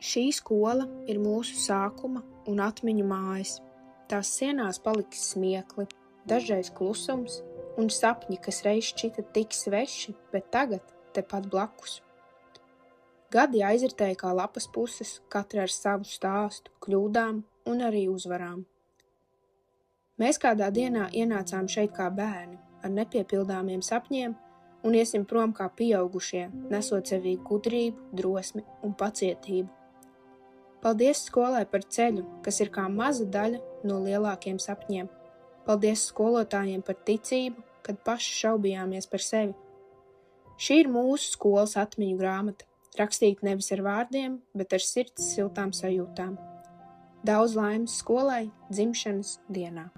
Šī skola ir mūsu sākuma un atmiņu mājas. Tās sienās paliks smiekli, dažreiz klusums un sapņi, kas reiz šķita tik sveši, bet tagad tepat blakus. Gadi aizritēja kā lapas puses, katra ar savu stāstu, kļūdām un arī uzvarām. Mēs kādā dienā ienācām šeit kā bērni, ar nepiepildāmiem sapņiem un iesim prom kā pieaugušie, nesot sevī gudrību, drosmi un pacietību. Paldies skolai par ceļu, kas ir kā maza daļa no lielākiem sapņiem. Paldies skolotājiem par ticību, kad paši šaubījāmies par sevi. Šī ir mūsu skolas atmiņu grāmata, rakstīta nevis ar vārdiem, bet ar sirds siltām sajūtām. Daudz laimes skolai dzimšanas dienā!